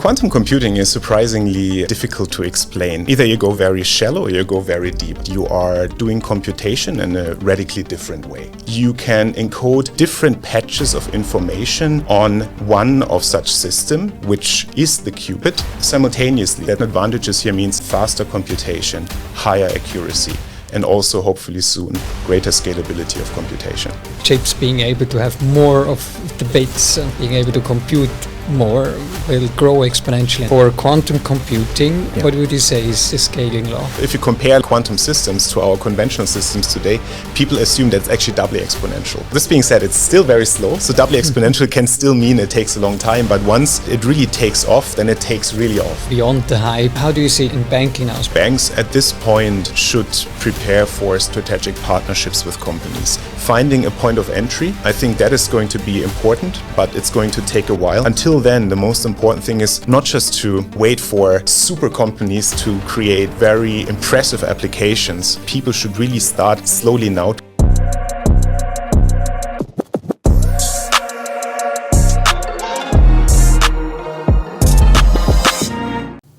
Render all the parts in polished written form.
Quantum computing is surprisingly difficult to explain. Either you go very shallow or you go very deep. You are doing computation in a radically different way. You can encode different patches of information on one of such system, which is the qubit, simultaneously. The advantages here means faster computation, higher accuracy, and also hopefully soon greater scalability of computation. Chips being able to have more of the bits, being able to compute more will grow exponentially. For quantum computing, what would you say is the scaling law? If you compare quantum systems to our conventional systems today, people assume that it's actually doubly exponential. This being said, it's still very slow, so doubly exponential can still mean it takes a long time, but once it really takes off, then it takes really off. Beyond the hype, how do you see it in banking now? Banks at this point should prepare for strategic partnerships with companies. Finding a point of entry, I think that is going to be important, but it's going to take a while. Until then, the most important thing is not just to wait for super companies to create very impressive applications. People should really start slowly now.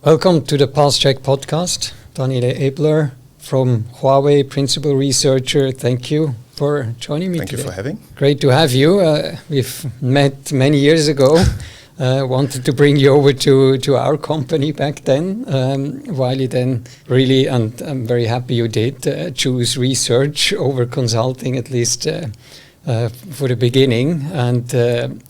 Welcome to the Pulse Check podcast. Daniele Ebler from Huawei, principal researcher. Thank you for joining me today. Thank you for having. Great to have you. We've met many years ago. Wanted to bring you over to our company back then, while you then really, and I'm very happy you did, choose research over consulting, at least for the beginning, and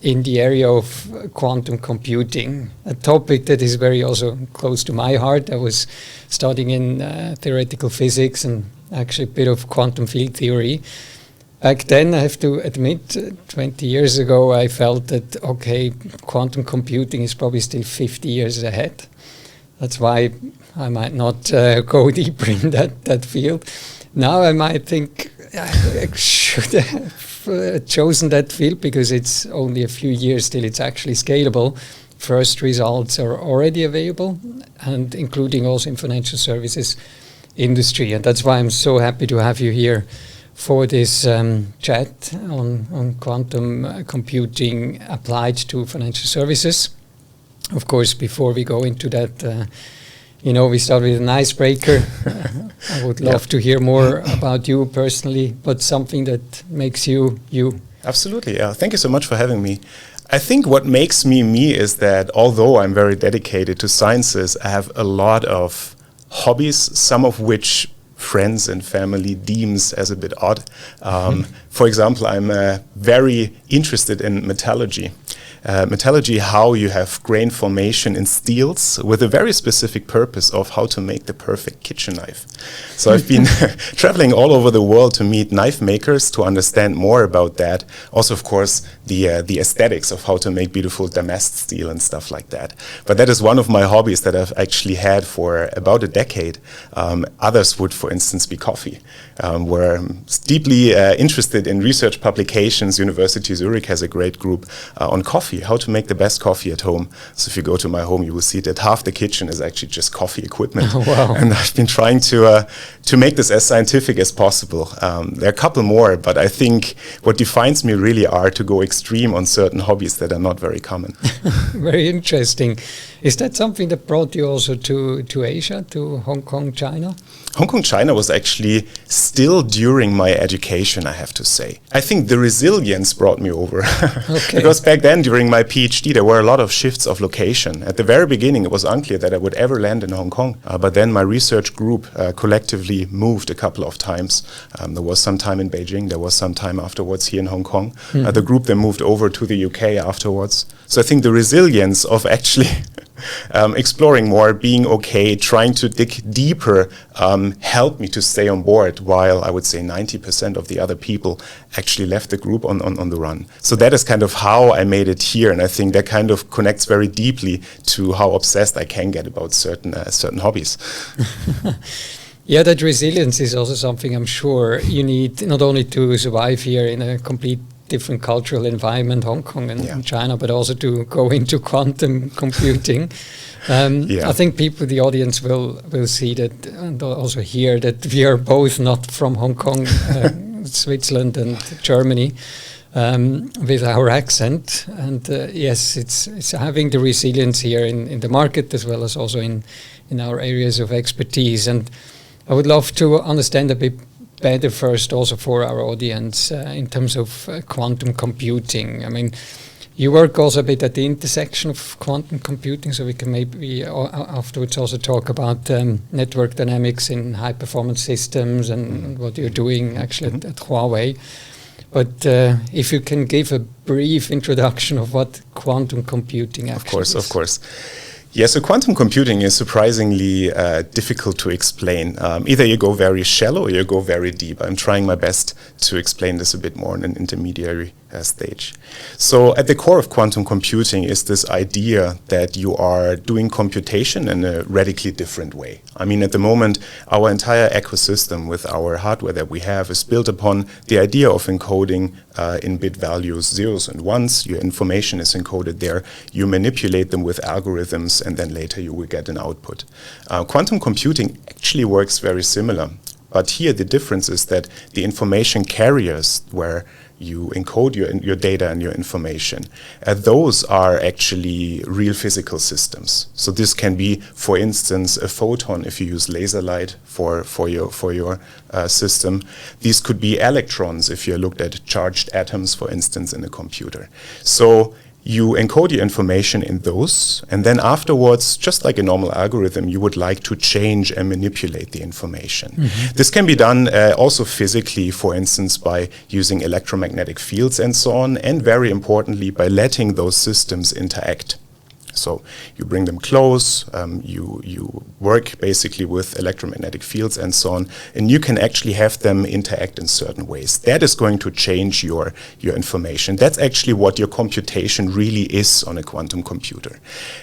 in the area of quantum computing, a topic that is very also close to my heart. I was studying in theoretical physics and actually a bit of quantum field theory. Back then, I have to admit, 20 years ago, I felt that, okay, quantum computing is probably still 50 years ahead. That's why I might not go deeper in that field. Now I might think I should have chosen that field because it's only a few years till it's actually scalable. First results are already available, and including also in financial services industry. And that's why I'm so happy to have you here for this chat on quantum computing applied to financial services. Of course, before we go into that, we start with an icebreaker. I would love to hear more about you personally, but something that makes you, you. Absolutely, yeah. Thank you so much for having me. I think what makes me me is that although I'm very dedicated to sciences, I have a lot of hobbies, some of which friends and family deems as a bit odd. For example, I'm very interested in metallurgy. Metallurgy, how you have grain formation in steels with a very specific purpose of how to make the perfect kitchen knife. So I've been traveling all over the world to meet knife makers to understand more about that. Also, of course, the aesthetics of how to make beautiful damask steel and stuff like that. But that is one of my hobbies that I've actually had for about a decade. Others would, for instance, be coffee. We're deeply interested in research publications. University Zurich has a great group on coffee, how to make the best coffee at home. So if you go to my home, you will see that half the kitchen is actually just coffee equipment. Oh, wow. And I've been trying to make this as scientific as possible. There are a couple more, but I think what defines me really are to go extreme on certain hobbies that are not very common. Very interesting. Is that something that brought you also to Asia, to Hong Kong, China? Hong Kong, China was actually still during my education, I have to say. I think the resilience brought me over. Okay. Because back then, during my PhD, there were a lot of shifts of location. At the very beginning, it was unclear that I would ever land in Hong Kong. But then my research group collectively moved a couple of times. There was some time in Beijing. There was some time afterwards here in Hong Kong. The group then moved over to the UK afterwards. So I think the resilience of actually exploring more, being okay, trying to dig deeper, helped me to stay on board, while I would say 90% of the other people actually left the group on the run. So that is kind of how I made it here, and I think that kind of connects very deeply to how obsessed I can get about certain hobbies. Yeah, that resilience is also something I'm sure you need not only to survive here in a complete different cultural environment, Hong Kong and China, but also to go into quantum computing. I think the audience will see that and also hear that we are both not from Hong Kong, Switzerland and Germany. with our accent. And yes, it's having the resilience here in the market as well as also in our areas of expertise. And I would love to understand a bit better first also for our audience in terms of quantum computing. I mean, you work also a bit at the intersection of quantum computing, so we can maybe afterwards also talk about network dynamics in high-performance systems and what you're doing actually at Huawei. But if you can give a brief introduction of what quantum computing actually is. Of course. Yeah, so quantum computing is surprisingly difficult to explain. Either you go very shallow or you go very deep. I'm trying my best to explain this a bit more in an intermediary stage. So at the core of quantum computing is this idea that you are doing computation in a radically different way. I mean, at the moment, our entire ecosystem with our hardware that we have is built upon the idea of encoding in bit values, zeros and ones. Your information is encoded there. You manipulate them with algorithms, and then later you will get an output. Quantum computing actually works very similar. But here the difference is that the information carriers, where you encode your data and your information, those are actually real physical systems. So this can be, for instance, a photon if you use laser light for your system. These could be electrons if you looked at charged atoms, for instance, in a computer. So you encode your information in those, and then afterwards, just like a normal algorithm, you would like to change and manipulate the information. Mm-hmm. This can be done also physically, for instance, by using electromagnetic fields and so on, and very importantly, by letting those systems interact. So you bring them close, you work basically with electromagnetic fields and so on, and you can actually have them interact in certain ways. That is going to change your information. That's actually what your computation really is on a quantum computer.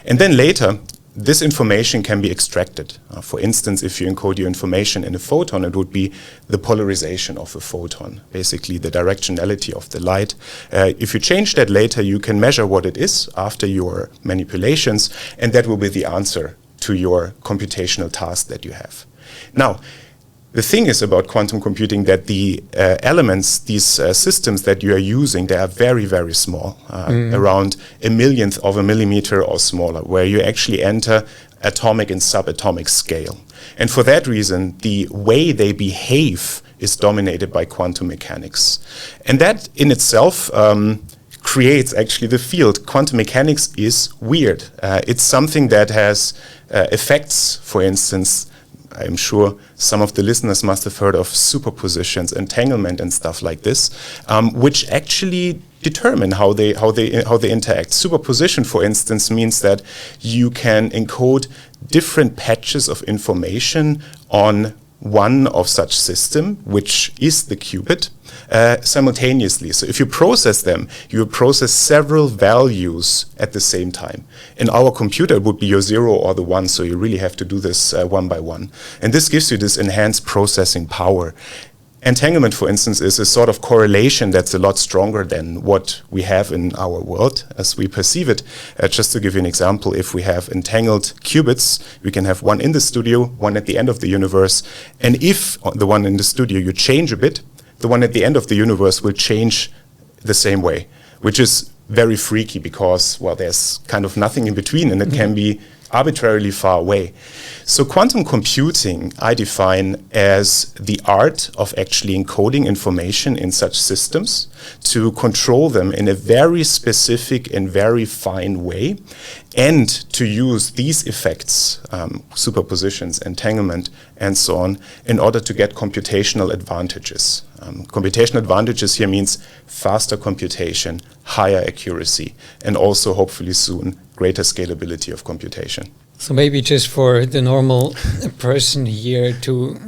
And then later, this information can be extracted. For instance, if you encode your information in a photon, it would be the polarization of a photon, basically the directionality of the light. If you change that later, you can measure what it is after your manipulations, and that will be the answer to your computational task that you have. Now, the thing is about quantum computing that the elements, these systems that you are using, they are very, very small, around a millionth of a millimeter or smaller, where you actually enter atomic and subatomic scale. And for that reason, the way they behave is dominated by quantum mechanics. And that in itself creates actually the field. Quantum mechanics is weird. It's something that has effects, for instance. I'm sure some of the listeners must have heard of superpositions, entanglement, and stuff like this, which actually determine how they interact. Superposition, for instance, means that you can encode different patches of information on one of such system, which is the qubit, simultaneously. So if you process them, you will process several values at the same time. In our computer, it would be your 0 or the 1, so you really have to do this one by one. And this gives you this enhanced processing power. Entanglement, for instance, is a sort of correlation that's a lot stronger than what we have in our world as we perceive it. Just to give you an example, if we have entangled qubits, we can have one in the studio, one at the end of the universe. And if the one in the studio you change a bit, the one at the end of the universe will change the same way, which is very freaky because, well, there's kind of nothing in between and it can be arbitrarily far away. So quantum computing I define as the art of actually encoding information in such systems to control them in a very specific and very fine way, and to use these effects, superpositions, entanglement, and so on, in order to get computational advantages. Computational advantages here means faster computation, higher accuracy, and also hopefully soon greater scalability of computation. So maybe just for the normal person here to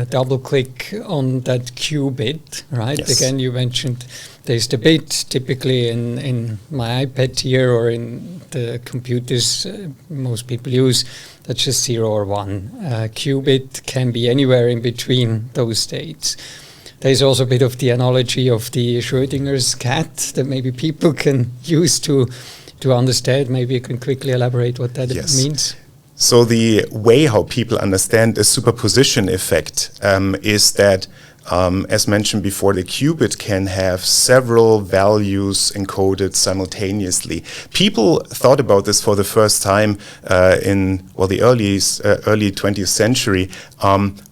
double click on that qubit, right? Yes. Again, you mentioned there's the bit typically in my iPad here or in the computers most people use, that's just 0 or 1. Qubit can be anywhere in between those states. There's also a bit of the analogy of the Schrödinger's cat that maybe people can use to understand. Maybe you can quickly elaborate what that means. So the way how people understand a superposition effect is that as mentioned before, the qubit can have several values encoded simultaneously. People thought about this for the first time in the early 20th century,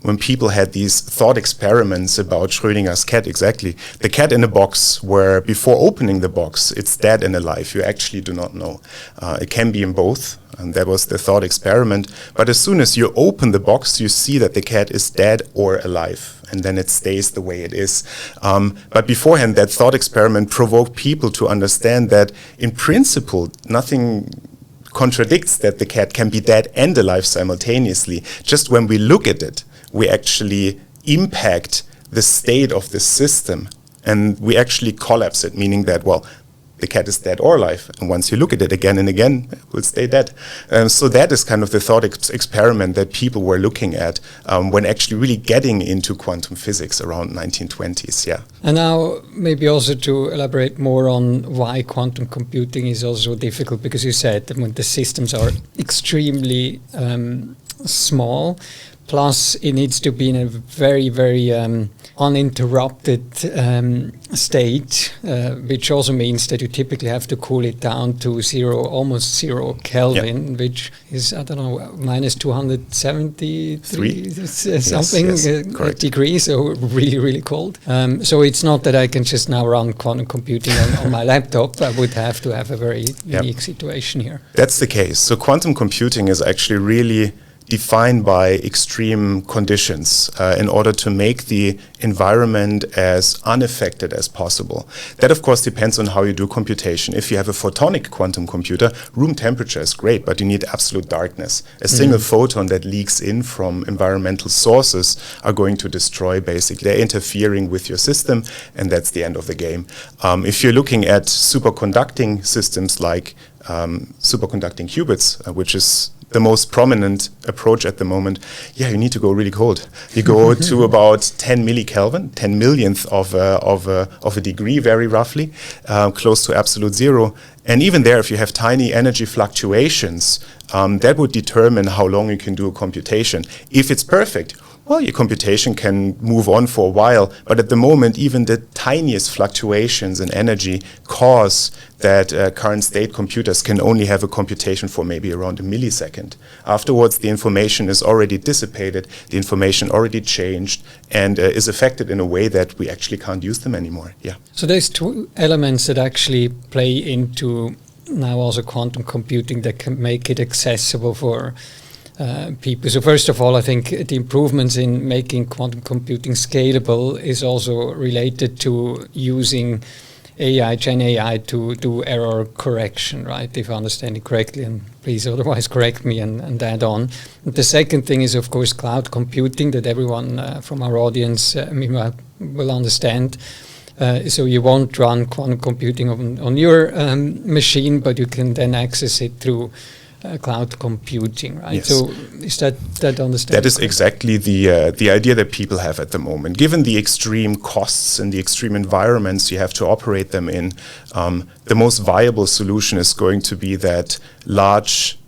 when people had these thought experiments about Schrödinger's cat. Exactly, the cat in a box, where before opening the box, it's dead and alive. You actually do not know. It can be in both. And that was the thought experiment. But as soon as you open the box, you see that the cat is dead or alive. And then it stays the way it is. But beforehand, that thought experiment provoked people to understand that in principle, nothing contradicts that the cat can be dead and alive simultaneously. Just when we look at it, we actually impact the state of the system. And we actually collapse it, meaning that, the cat is dead or alive, and once you look at it again and again, it will stay dead. So that is kind of the thought experiment that people were looking at when actually really getting into quantum physics around 1920s. Yeah. And now maybe also to elaborate more on why quantum computing is also difficult, because you said that when the systems are extremely small, plus it needs to be in a very, very uninterrupted state, which also means that you typically have to cool it down to almost zero Kelvin, which is, I don't know, minus 273 something degrees, so really, really cold. So it's not that I can just now run quantum computing on my laptop. I would have to have a very unique situation here. That's the case. So quantum computing is actually really defined by extreme conditions in order to make the environment as unaffected as possible. That, of course, depends on how you do computation. If you have a photonic quantum computer, room temperature is great, but you need absolute darkness. A single photon that leaks in from environmental sources are going to destroy, basically. They're interfering with your system, and that's the end of the game. If you're looking at superconducting systems like superconducting qubits, which is the most prominent approach at the moment, you need to go really cold. You go to about 10 millikelvin, 10 millionth of a degree, very roughly, close to absolute zero. And even there, if you have tiny energy fluctuations, that would determine how long you can do a computation. If it's perfect, your computation can move on for a while, but at the moment, even the tiniest fluctuations in energy cause that current state computers can only have a computation for maybe around a millisecond. Afterwards, the information is already dissipated, the information already changed, and is affected in a way that we actually can't use them anymore. Yeah. So there's two elements that actually play into now also quantum computing that can make it accessible for people. So first of all, I think the improvements in making quantum computing scalable is also related to using AI, Gen AI, to do error correction, right? If I understand it correctly, and please otherwise correct me and add on. The second thing is, of course, cloud computing that everyone from our audience will understand. So you won't run quantum computing on your machine, but you can then access it through cloud computing, right? Yes. So is that understandable? That is exactly the idea that people have at the moment. Given the extreme costs and the extreme environments you have to operate them in, the most viable solution is going to be that large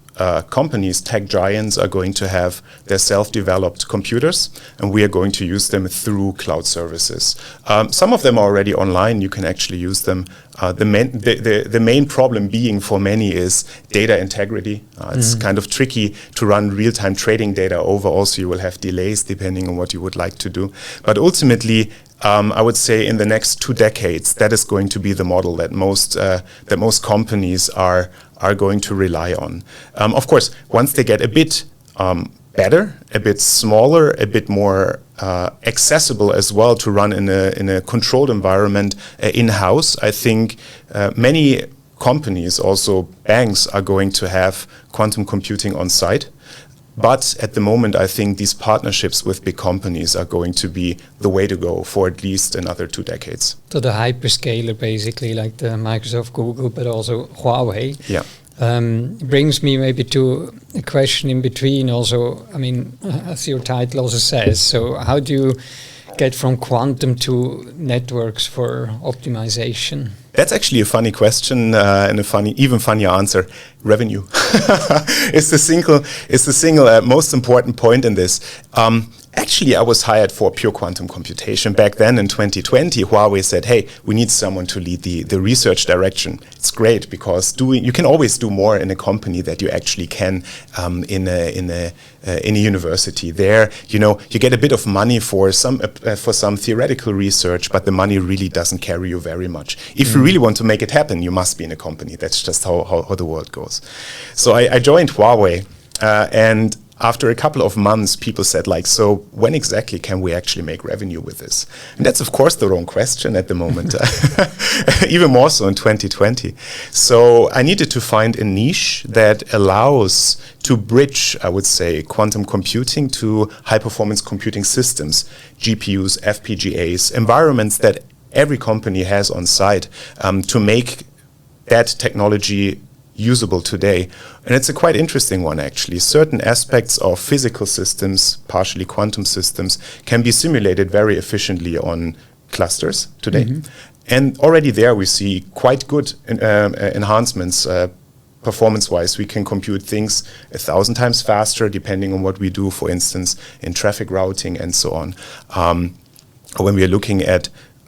companies, tech giants, are going to have their self-developed computers, and we are going to use them through cloud services. Some of them are already online. You can actually use them. The main problem being for many is data integrity. It's kind of tricky to run real-time trading data over. Also, you will have delays depending on what you would like to do. But ultimately, I would say in the next 2 decades, that is going to be the model that most companies are going to rely on. Of course, once they get a bit better, a bit smaller, a bit more accessible as well to run in a controlled environment in-house, I think many companies, also banks, are going to have quantum computing on site. But at the moment, I think these partnerships with big companies are going to be the way to go for at least another 2 decades. So the hyperscaler, basically, like the Microsoft, Google, but also Huawei. Yeah. Brings me maybe to a question in between also, as your title also says, so how do you get from quantum to networks for optimization? That's actually a funny question and a even funnier answer. Revenue is the single most important point in this. Actually, I was hired for pure quantum computation. Back then in 2020, Huawei said, hey, we need someone to lead the research direction. It's great because you can always do more in a company that you actually can in a university. There, you get a bit of money for some theoretical research, but the money really doesn't carry you very much. If you really want to make it happen, you must be in a company. That's just how the world goes. So I joined Huawei, and after a couple of months, people said, so when exactly can we actually make revenue with this? And that's, of course, the wrong question at the moment, even more so in 2020. So I needed to find a niche that allows to bridge, I would say, quantum computing to high-performance computing systems, GPUs, FPGAs, environments that every company has on site to make that technology usable today. And it's a quite interesting one, actually. Certain aspects of physical systems, partially quantum systems, can be simulated very efficiently on clusters today. And already there we see quite good enhancements performance-wise. We can compute things 1,000 times faster, depending on what we do, for instance, in traffic routing and so on. When we are looking at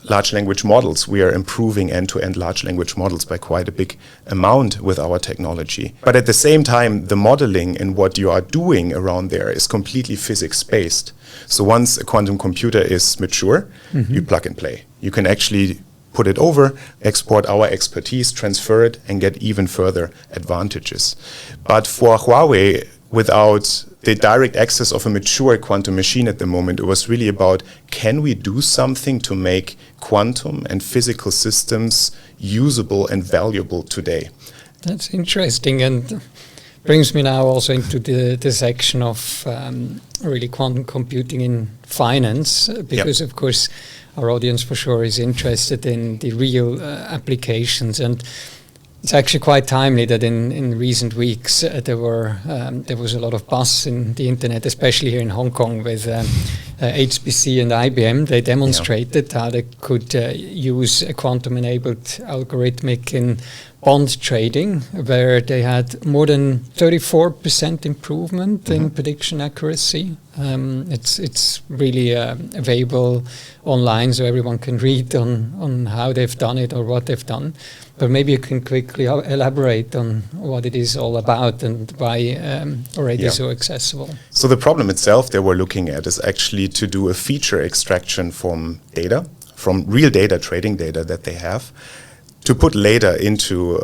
large language models, we are improving end-to-end large language models by quite a big amount with our technology. But at the same time, the modeling and what you are doing around there is completely physics-based. So once a quantum computer is mature, you plug and play. You can actually put it over, export our expertise, transfer it, and get even further advantages. But for Huawei, without the direct access of a mature quantum machine at the moment, it was really about, can we do something to make quantum and physical systems usable and valuable today? That's interesting, and brings me now also into the section of really quantum computing in finance, because of course our audience for sure is interested in the real applications. And it's actually quite timely that in recent weeks there was a lot of buzz in the internet, especially here in Hong Kong with HSBC and IBM. They demonstrated how they could use a quantum-enabled algorithmic in bond trading, where they had more than 34% improvement in prediction accuracy. It's really available online, so everyone can read on how they've done it or what they've done. But maybe you can quickly elaborate on what it is all about and why already so accessible. So the problem itself they were looking at is actually to do a feature extraction from data, from real data, trading data that they have, to put later into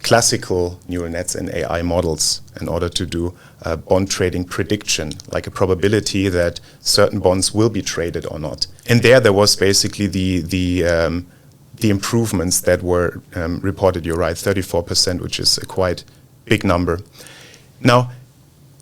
classical neural nets and AI models in order to do bond trading prediction, like a probability that certain bonds will be traded or not. And there was basically the improvements that were reported. You're right, 34%, which is a quite big number. Now,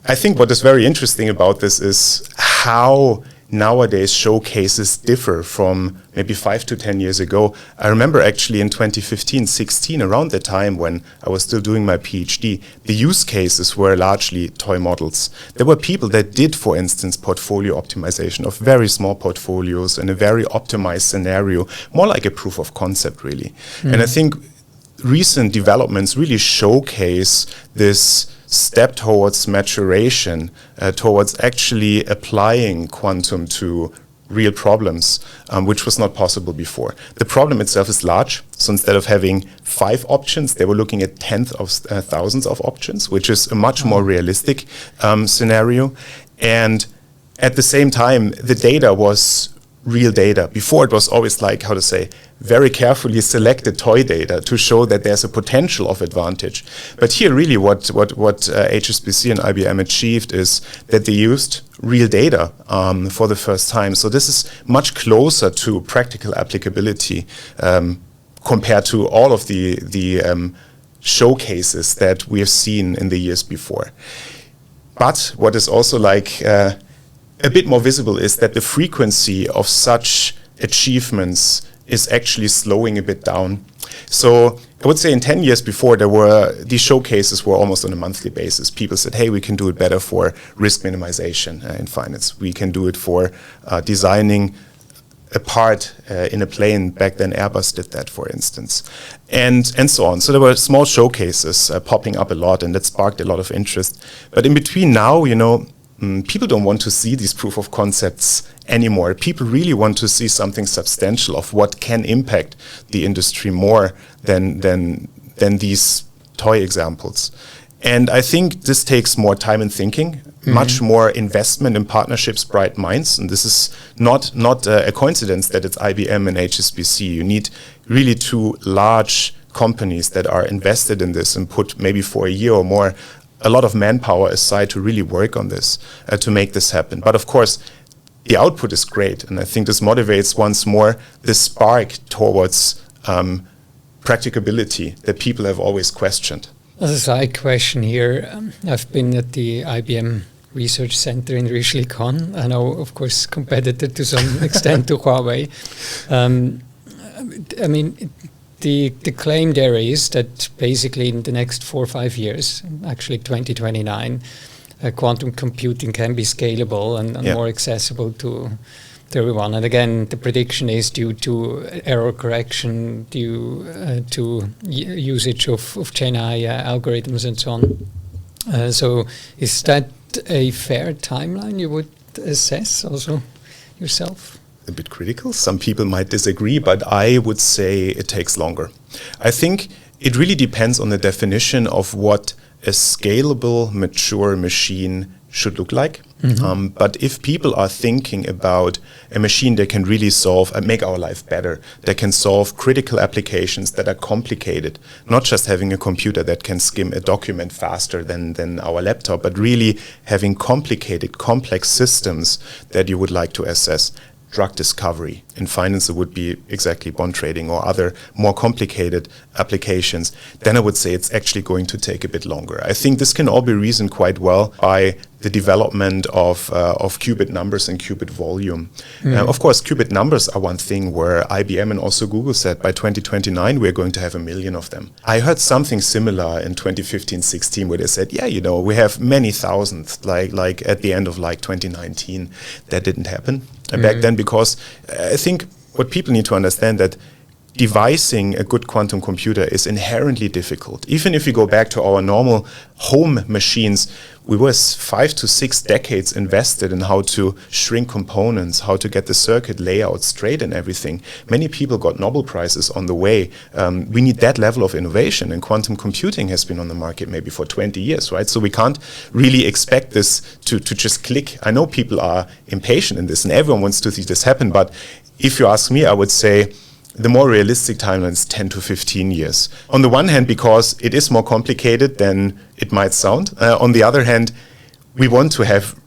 I think what is very interesting about this is how nowadays showcases differ from maybe 5 to 10 years ago. I remember actually in 2015, 16, around the time when I was still doing my PhD, the use cases were largely toy models. There were people that did, for instance, portfolio optimization of very small portfolios in a very optimized scenario, more like a proof of concept, really. And I think recent developments really showcase this step towards maturation, towards actually applying quantum to real problems, which was not possible before. The problem itself is large, so instead of having 5 options, they were looking at tens of thousands of options, which is a much more realistic scenario. And at the same time, the data was real data. Before it was always like, how to say, very carefully selected toy data to show that there's a potential of advantage. But here really what HSBC and IBM achieved is that they used real data for the first time. So this is much closer to practical applicability compared to all of the showcases that we have seen in the years before. But what is also like a bit more visible is that the frequency of such achievements is actually slowing a bit down. So I would say in 10 years before, these showcases were almost on a monthly basis. People said, hey, we can do it better for risk minimization in finance. We can do it for designing a part in a plane. Back then Airbus did that, for instance, and so on. So there were small showcases popping up a lot, and that sparked a lot of interest. But in between now, people don't want to see these proof of concepts anymore. People really want to see something substantial of what can impact the industry more than these toy examples. And I think this takes more time and thinking, much more investment in partnerships, bright minds. And this is not a coincidence that it's IBM and HSBC. You need really two large companies that are invested in this and put maybe for a year or more a lot of manpower aside to really work on this, to make this happen. But of course, the output is great. And I think this motivates once more the spark towards practicability that people have always questioned. As a side question here, I've been at the IBM Research Center in Richelieu-Con. I know, of course, competitor to some extent to Huawei. I mean, the claim there is that basically in the next 4 or 5 years, actually 2029, quantum computing can be scalable and more accessible to everyone. And again, the prediction is due to error correction, due to usage of Gen AI algorithms and so on. So is that a fair timeline you would assess also yourself? A bit critical. Some people might disagree, but I would say it takes longer. I think it really depends on the definition of what a scalable, mature machine should look like. But if people are thinking about a machine that can really solve and make our life better, that can solve critical applications that are complicated, not just having a computer that can skim a document faster than our laptop, but really having complicated, complex systems that you would like to assess. Drug discovery. In finance, it would be exactly bond trading or other more complicated applications. Then I would say it's actually going to take a bit longer. I think this can all be reasoned quite well by the development of qubit numbers and qubit volume. Of course, qubit numbers are one thing where IBM and also Google said by 2029 we're going to have 1 million of them. I heard something similar in 2015-16 where they said, we have many thousands, like at the end of 2019. That didn't happen back then, because I think what people need to understand that devising a good quantum computer is inherently difficult. Even if you go back to our normal home machines, we were 5 to 6 decades invested in how to shrink components, how to get the circuit layout straight and everything. Many people got Nobel Prizes on the way. We need that level of innovation, and quantum computing has been on the market maybe for 20 years, right? So we can't really expect this to just click. I know people are impatient in this and everyone wants to see this happen, but if you ask me, I would say the more realistic timeline is 10 to 15 years. On the one hand, because it is more complicated than it might sound. On the other hand, we want to have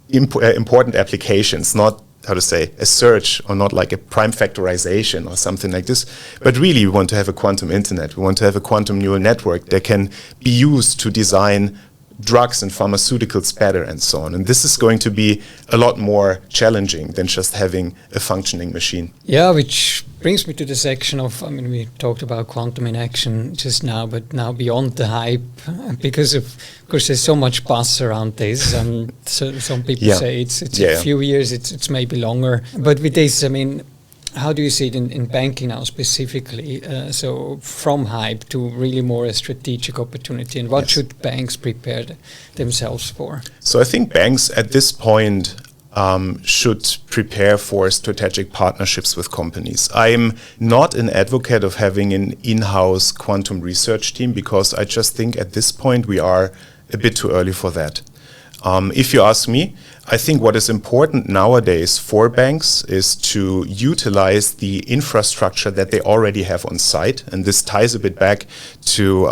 important applications, not, a search or not like a prime factorization or something like this. But really, we want to have a quantum internet. We want to have a quantum neural network that can be used to design drugs and pharmaceuticals better and so on. And this is going to be a lot more challenging than just having a functioning machine. Yeah, which brings me to the section of, we talked about quantum in action just now, but now beyond the hype, because of course there's so much buzz around this, and so some people say it's a few years, it's maybe longer. But with this, how do you see it in banking now specifically? So from hype to really more a strategic opportunity, and what should banks prepare themselves for? So I think banks at this point should prepare for strategic partnerships with companies. I'm not an advocate of having an in-house quantum research team, because I just think at this point we are a bit too early for that. If you ask me, I think what is important nowadays for banks is to utilize the infrastructure that they already have on site. And this ties a bit back to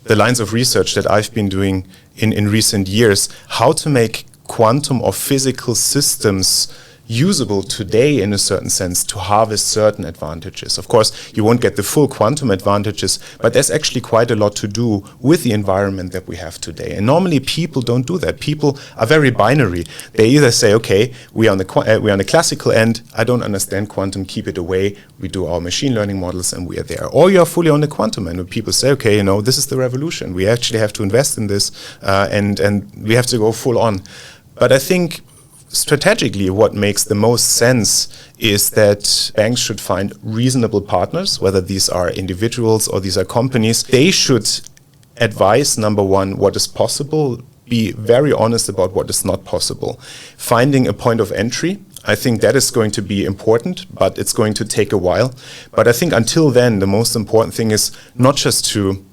the lines of research that I've been doing in recent years, how to make quantum or physical systems usable today in a certain sense to harvest certain advantages. Of course, you won't get the full quantum advantages, but there's actually quite a lot to do with the environment that we have today. And normally people don't do that. People are very binary. They either say, okay, we're on the classical end, I don't understand quantum, keep it away, we do our machine learning models and we are there. Or you're fully on the quantum end, where people say, okay, this is the revolution. We actually have to invest in this and we have to go full on. But I think strategically, what makes the most sense is that banks should find reasonable partners, whether these are individuals or these are companies. They should advise, number one, what is possible be very honest about what is not possible. Finding a point of entry, I think that is going to be important, but it's going to take a while. But I think until then, the most important thing is not just to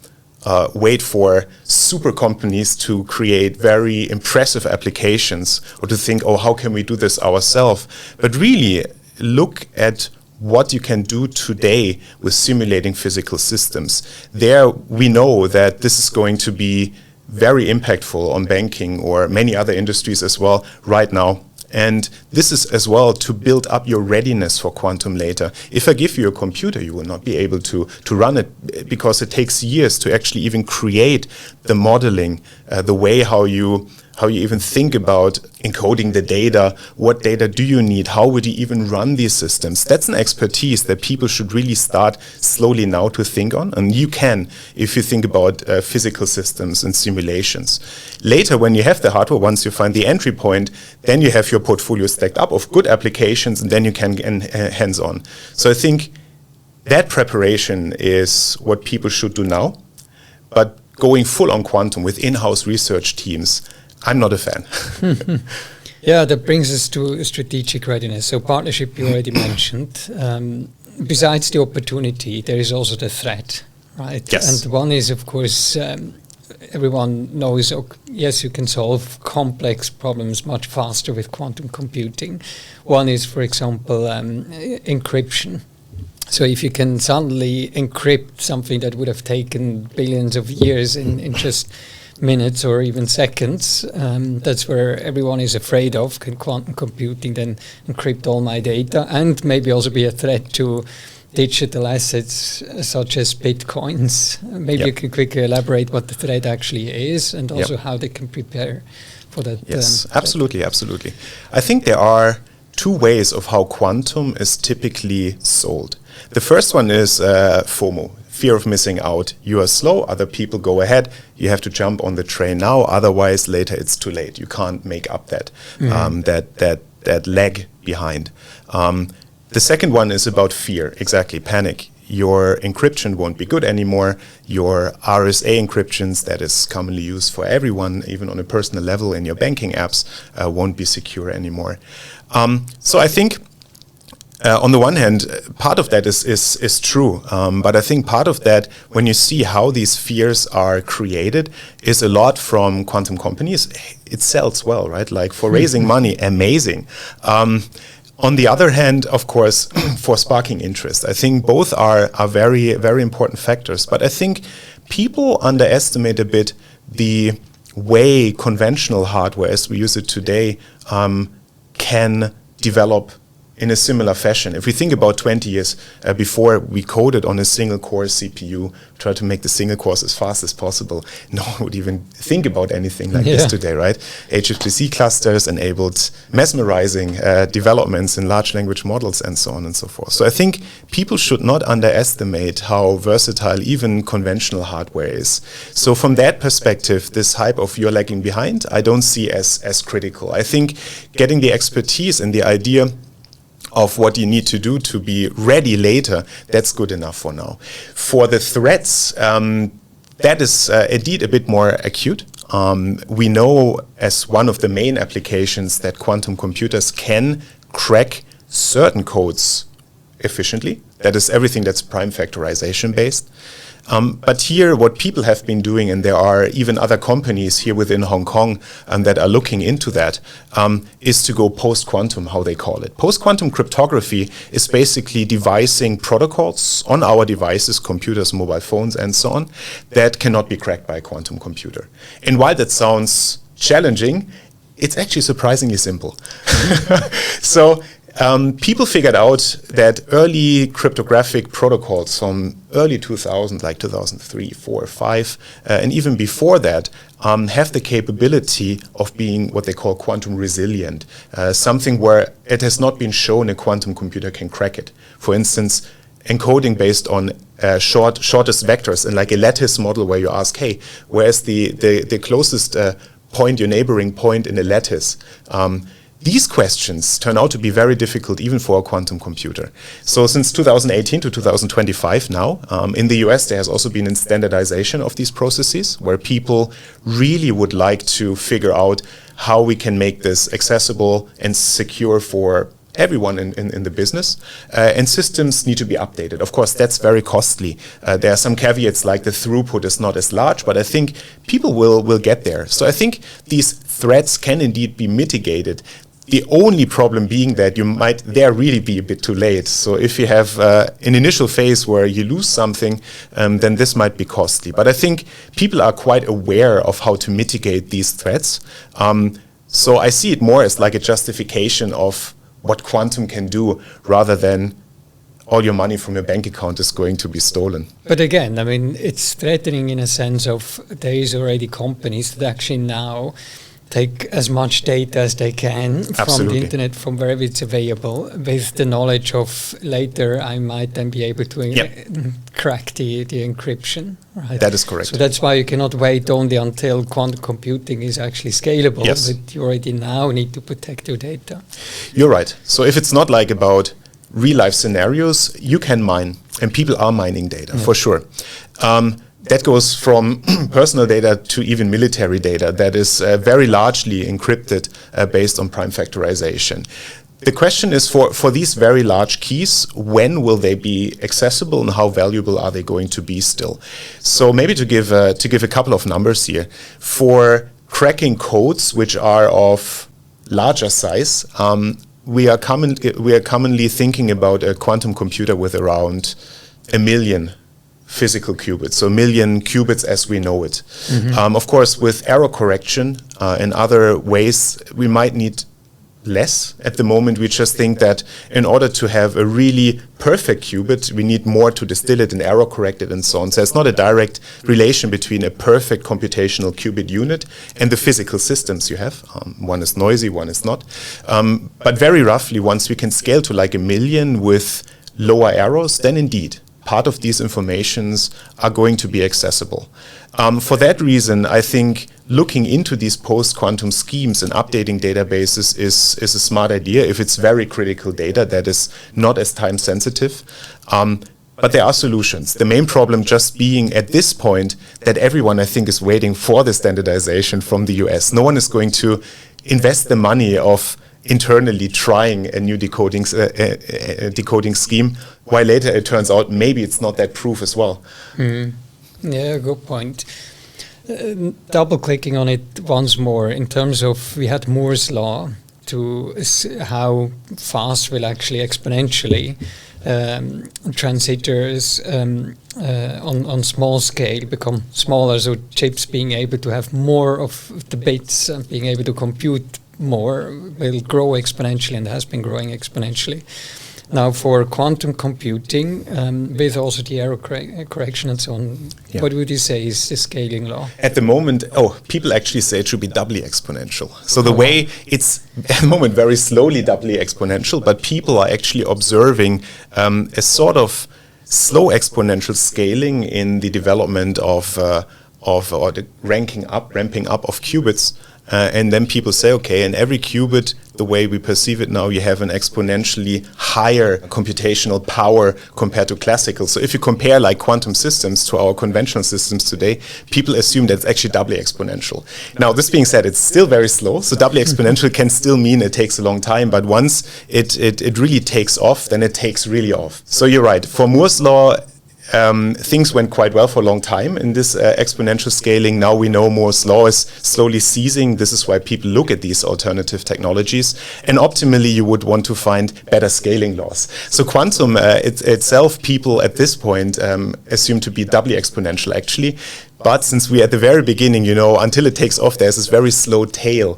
wait for super companies to create very impressive applications or to think, oh, how can we do this ourselves? But really look at what you can do today with simulating physical systems. There we know that this is going to be very impactful on banking or many other industries as well right now. And this is as well to build up your readiness for quantum later. If I give you a computer, you will not be able to run it because it takes years to actually even create the modeling, the way how you even think about encoding the data, what data do you need, how would you even run these systems. That's an expertise that people should really start slowly now to think on, and you can if you think about physical systems and simulations. Later, when you have the hardware, once you find the entry point, then you have your portfolio stacked up of good applications, and then you can get hands-on. So I think that preparation is what people should do now, but going full on quantum with in-house research teams, I'm not a fan. Yeah, that brings us to strategic readiness. So partnership you already mentioned. Besides the opportunity, there is also the threat, right? Yes. And one is, of course, everyone knows, yes, you can solve complex problems much faster with quantum computing. One is, for example, encryption. So if you can suddenly encrypt something that would have taken billions of years in just minutes or even seconds, that's where everyone is afraid of. Can quantum computing then encrypt all my data and maybe also be a threat to digital assets such as bitcoins? Maybe you can quickly elaborate what the threat actually is and also how they can prepare for that. Yes, absolutely. I think there are two ways of how quantum is typically sold. The first one is FOMO, fear of missing out. You are slow, other people go ahead, you have to jump on the train now, otherwise later it's too late. You can't make up that that lag behind. The second one is about fear, exactly, panic. Your encryption won't be good anymore. Your RSA encryptions that is commonly used for everyone, even on a personal level in your banking apps, won't be secure anymore. So I think on the one hand, part of that is true, but I think part of that, when you see how these fears are created, is a lot from quantum companies. It sells well, right? Like for raising money, amazing. On the other hand, of course, for sparking interest, I think both are very, very important factors. But I think people underestimate a bit the way conventional hardware, as we use it today, can develop in a similar fashion. If we think about 20 years before we coded on a single core CPU, try to make the single cores as fast as possible, no one would even think about anything like this today, right? HPC clusters enabled mesmerizing developments in large language models and so on and so forth. So I think people should not underestimate how versatile even conventional hardware is. So from that perspective, this hype of you're lagging behind, I don't see as critical. I think getting the expertise and the idea of what you need to do to be ready later, that's good enough for now. For the threats, that is indeed a bit more acute. We know as one of the main applications that quantum computers can crack certain codes efficiently. That is everything that's prime factorization based. But here, what people have been doing, and there are even other companies here within Hong Kong that are looking into that, is to go post-quantum, how they call it. Post-quantum cryptography is basically devising protocols on our devices, computers, mobile phones, and so on, that cannot be cracked by a quantum computer. And while that sounds challenging, it's actually surprisingly simple. So people figured out that early cryptographic protocols from early 2000, like 2003, 4, 5, and even before that, have the capability of being what they call quantum resilient, something where it has not been shown a quantum computer can crack it. For instance, encoding based on shortest vectors, and like a lattice model where you ask, hey, where's the closest point, your neighboring point in a lattice? these questions turn out to be very difficult even for a quantum computer. So since 2018 to 2025 now, in the US there has also been a standardization of these processes where people really would like to figure out how we can make this accessible and secure for everyone in the business, and systems need to be updated. Of course, that's very costly. There are some caveats like the throughput is not as large, but I think people will get there. So I think these threats can indeed be mitigated. The only problem being that you might there really be a bit too late. So if you have an initial phase where you lose something, then this might be costly. But I think people are quite aware of how to mitigate these threats. So I see it more as like a justification of what quantum can do rather than all your money from your bank account is going to be stolen. But again, I mean, it's threatening in a sense of there is already companies that actually now take as much data as they can from the internet, from wherever it's available, with the knowledge of later I might then be able to crack the encryption. Right? That is correct. So that's why you cannot wait only until quantum computing is actually scalable, but you already now need to protect your data. You're right. So if it's not like about real life scenarios, you can mine, and people are mining data for sure. That goes from personal data to even military data that is very largely encrypted based on prime factorization. The question is for these very large keys, when will they be accessible and how valuable are they going to be still? So maybe to give a couple of numbers here. For cracking codes which are of larger size, we are commonly thinking about a quantum computer with around 1 million physical qubits, so 1 million qubits as we know it. Of course, with error correction and other ways, we might need less. At the moment, we just think that in order to have a really perfect qubit, we need more to distill it and error correct it and so on. So it's not a direct relation between a perfect computational qubit unit and the physical systems you have. One is noisy, one is not. But very roughly, once we can scale to like 1 million with lower errors, then indeed, part of these informations are going to be accessible. For that reason, I think looking into these post-quantum schemes and updating databases is a smart idea if it's very critical data that is not as time sensitive. But there are solutions. The main problem just being at this point that everyone, I think, is waiting for the standardization from the US. No one is going to invest the money of internally trying a new decoding scheme, while later it turns out maybe it's not that proof as well. Yeah, good point. Double clicking on it once more in terms of we had Moore's law to how fast will actually exponentially transistors on small scale become smaller, so chips being able to have more of the bits and being able to compute more will grow exponentially and has been growing exponentially. Now for quantum computing, with also the error correction and so on, what would you say is the scaling law? At the moment, people actually say it should be doubly exponential. So the way it's at the moment very slowly doubly exponential, but people are actually observing a sort of slow exponential scaling in the development of or the ramping up of qubits. And then people say, okay, in every qubit, the way we perceive it now, you have an exponentially higher computational power compared to classical. So if you compare like quantum systems to our conventional systems today, people assume that it's actually doubly exponential. Now, this being said, it's still very slow. So doubly exponential can still mean it takes a long time. But once it really takes off, then it takes really off. So you're right. For Moore's law, things went quite well for a long time in this exponential scaling. Now we know Moore's law is slowly ceasing. This is why people look at these alternative technologies. And optimally, you would want to find better scaling laws. So quantum itself, people at this point assume to be doubly exponential, actually. But since we're at the very beginning, until it takes off, there's this very slow tail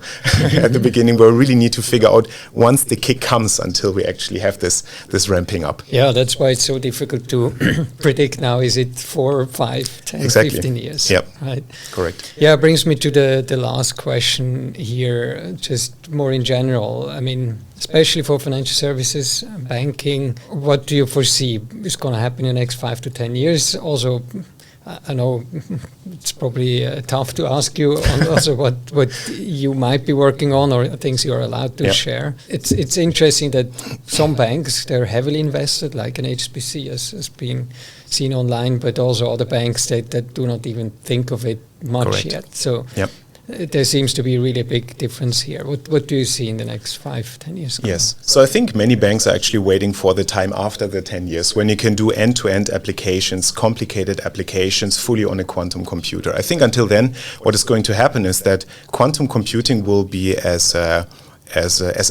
at the beginning where we really need to figure out once the kick comes until we actually have this ramping up. Yeah, that's why it's so difficult to predict now. Is it 4, 5, 10, 15 years? Yep. Right. Correct. Yeah, brings me to the last question here, just more in general. I mean, especially for financial services, banking, what do you foresee is going to happen in the next 5 to 10 years? Also, I know it's probably tough to ask you on also what you might be working on or things you're allowed to share. It's interesting that some banks, they're heavily invested, like an HSBC has been seen online, but also other banks that do not even think of it much yet. So there seems to be really a big difference here. What do you see in the next 5-10 years? Yes. So I think many banks are actually waiting for the time after the 10 years when you can do end-to-end applications, complicated applications, fully on a quantum computer. I think until then, what is going to happen is that quantum computing will be as a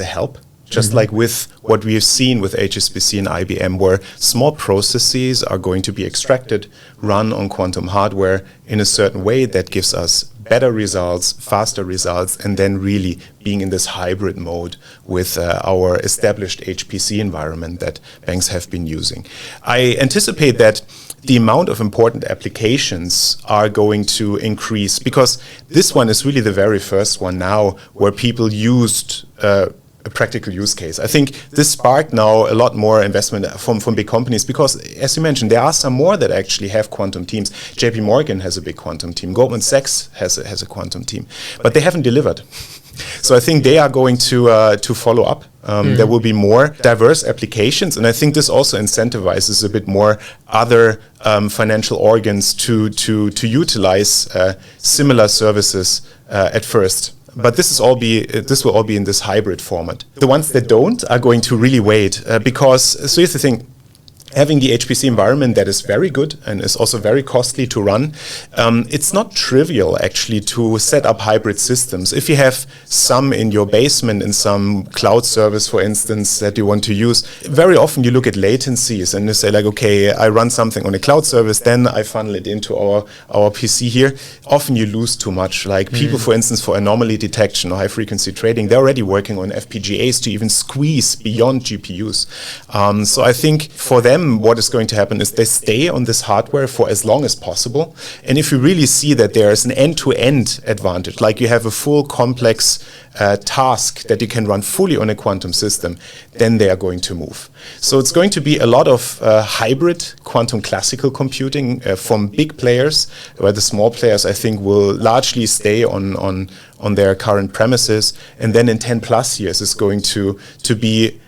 help. Just like with what we have seen with HSBC and IBM, where small processes are going to be extracted, run on quantum hardware in a certain way that gives us better results, faster results, and then really being in this hybrid mode with our established HPC environment that banks have been using. I anticipate that the amount of important applications are going to increase, because this one is really the very first one now where people used a practical use case. I think this sparked now a lot more investment from big companies because, as you mentioned, there are some more that actually have quantum teams. JP Morgan has a big quantum team. Goldman Sachs has a quantum team, but they haven't delivered. So I think they are going to follow up. There will be more diverse applications, and I think this also incentivizes a bit more other financial organs to utilize similar services at first. But this will all be in this hybrid format. The ones that don't are going to really wait because, so here's the thing, having the HPC environment that is very good and is also very costly to run, it's not trivial actually to set up hybrid systems. If you have some in your basement in some cloud service, for instance, that you want to use, very often you look at latencies and you say like, okay, I run something on a cloud service, then I funnel it into our PC here. Often you lose too much. Like people, for instance, for anomaly detection or high frequency trading, they're already working on FPGAs to even squeeze beyond GPUs. So I think for them, what is going to happen is they stay on this hardware for as long as possible. And if you really see that there is an end-to-end advantage, like you have a full complex task that you can run fully on a quantum system, then they are going to move. So it's going to be a lot of hybrid quantum classical computing from big players, where the small players, I think, will largely stay on their current premises. And then in 10 plus years is going to be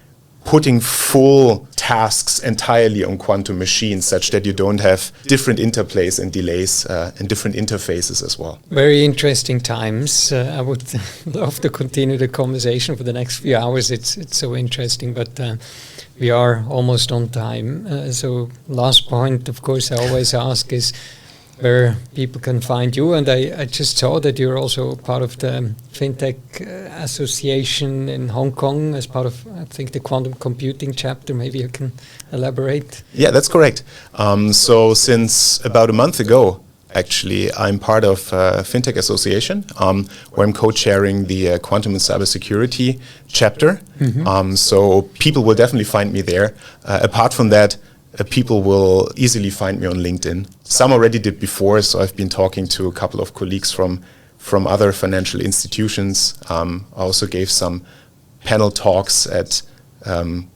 putting full tasks entirely on quantum machines such that you don't have different interplays and delays and different interfaces as well. Very interesting times. I would love to continue the conversation for the next few hours. It's so interesting, but we are almost on time. So last point, of course, I always ask is where people can find you. And I just saw that you're also part of the FinTech Association in Hong Kong as part of, I think, the quantum computing chapter. Maybe you can elaborate. Yeah, that's correct. So since about a month ago, actually, I'm part of FinTech Association, where I'm co-chairing the Quantum and Cybersecurity chapter. So people will definitely find me there. Apart from that, people will easily find me on LinkedIn. Some already did before, so I've been talking to a couple of colleagues from other financial institutions. I also gave some panel talks at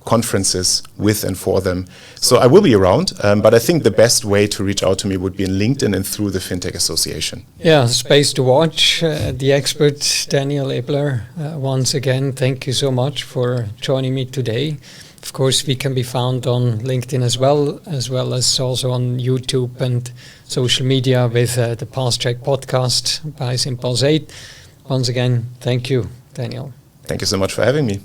conferences with and for them. So I will be around, but I think the best way to reach out to me would be in LinkedIn and through the FinTech Association. Yeah, space to watch. The expert, Daniel Ebler, once again, thank you so much for joining me today. Of course, we can be found on LinkedIn as well as also on YouTube and social media with the Pulse Check podcast by Synpulse 8. Once again, thank you, Daniel. Thank you so much for having me.